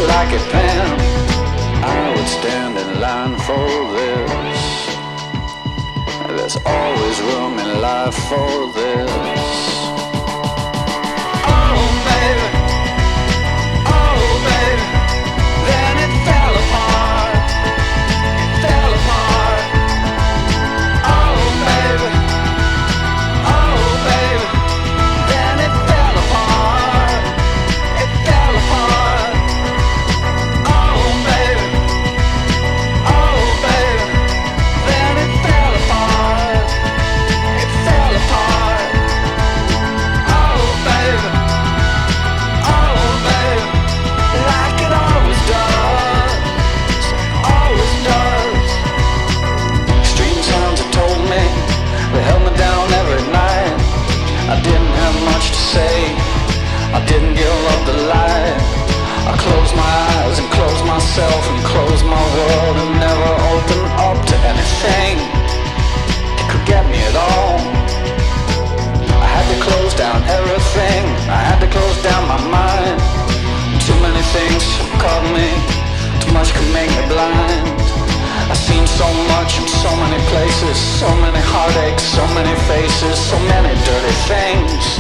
like a pen. I would stand in line for this. There's always room in life for this. Oh baby, oh baby, then it fell apart, it fell apart. Oh baby, oh baby, then it fell apart, it fell apart. Oh baby, oh baby, then it fell apart, it fell apart. Oh baby, oh baby, like it always does, always does. Street sounds have told me, they held me down every night. I didn't have much to say, I didn't give up the light. I closed my eyes and closed myself and closed my world and never opened up to anything that could get me at all. I had to close down everything, I had to close down my mind. Too many things caught me, too much could make me blind. I've seen so much in so many places, so many heartaches, so many faces, so many dirty things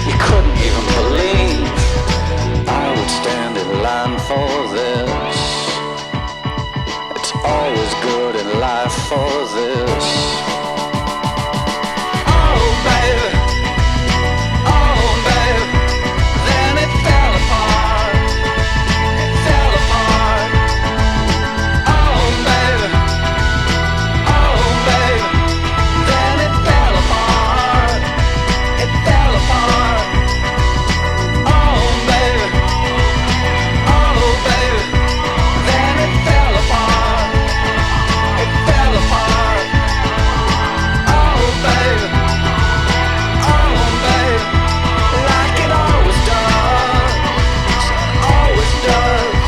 you couldn't even believe. I would stand in line for this. It's always good in life for this. Oh baby, oh baby, then it fell apart, it fell apart. Oh baby, oh baby, then it fell apart, it fell apart. Oh baby, oh baby, then it fell apart, it fell apart. Oh baby, oh baby, like it always does, always does.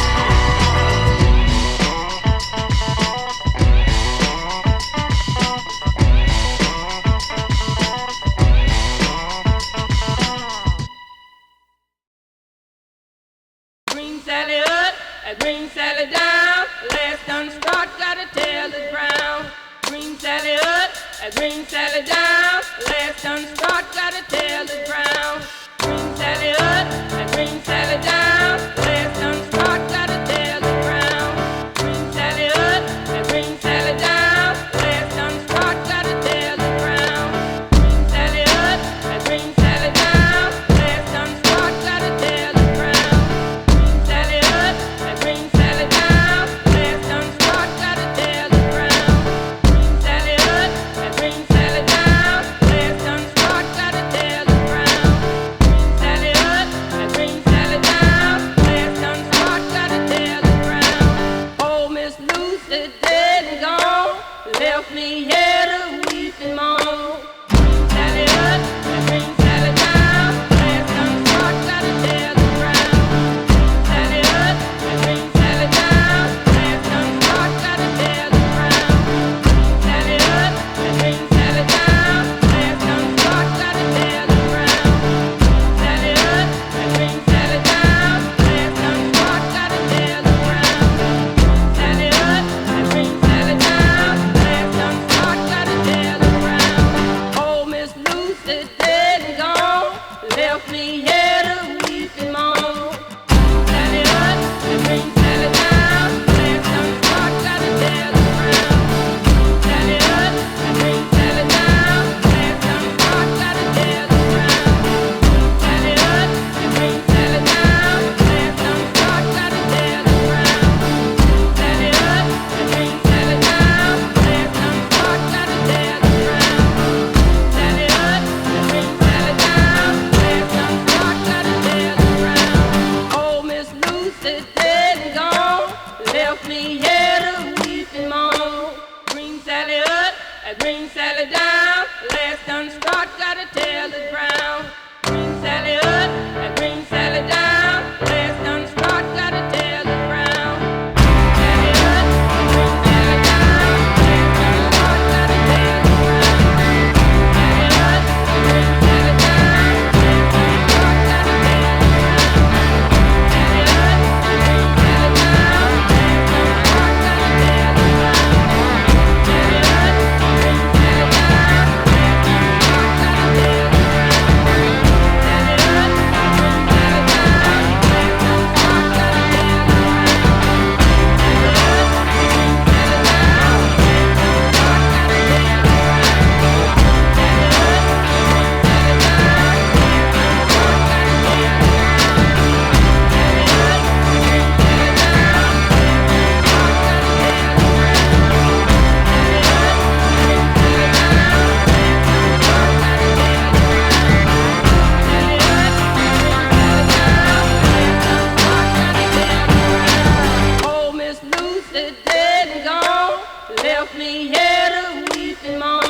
Green Sally up, a green Sally down. Last done start, gotta tell the ground. Green Sally up, a green Sally down. Last done start, gotta tell the ground. Green Sally up, a green Sally down. Last done start, gotta tell the ground. Green Sally up, a green Sally down. Last done start, gotta tell the ground. Green Sally up, a green Sally down. Last done start, gotta tell the ground. Sally up, a green Sally down. Last done start, gotta tell the ground. Sally up, a green Sally down. Last done start, gotta tell the ground. Sally up, a green Sally down. Last done start, gotta tell the ground. Oh, Miss Lucy dead and gone, left me here to weep and moan. Sally up, a green Sally down. Last done start, gotta tell the ground. Sally up, a green Sally down. Last done start, gotta tell the ground. Sally up, a green Sally down. Last done start, gotta tell the ground. Sally up, a green Sally down. Last done start, gotta tell the ground. Sally up, a green Sally down. Last done start, gotta tell the ground. Oh, Miss Lucy dead and gone, left me here to weep and moan. Sally up, a green Sally down. Last done start, gotta tell the ground. Sally up, a green Sally down. Last done start, gotta tell the ground. Sally up, a green Sally down. Last done start, gotta tell the ground. Sally up, a green Sally down. Last done start, gotta tell the ground. Sally up, a green Sally down. Last done start, gotta tell the ground. Oh, Miss Lucy dead and gone, left me here to weep and moan. Green Sally up, a green Sally down. Last done start, gotta tell the ground. Green Sally up, a green Sally down. Last done start, gotta tell the ground. Sally up, a green Sally down. Last done start, gotta tell the ground. Sally up, a green Sally down. Last done start, gotta tell the ground. Sally up, a green left me here to weep and mourn.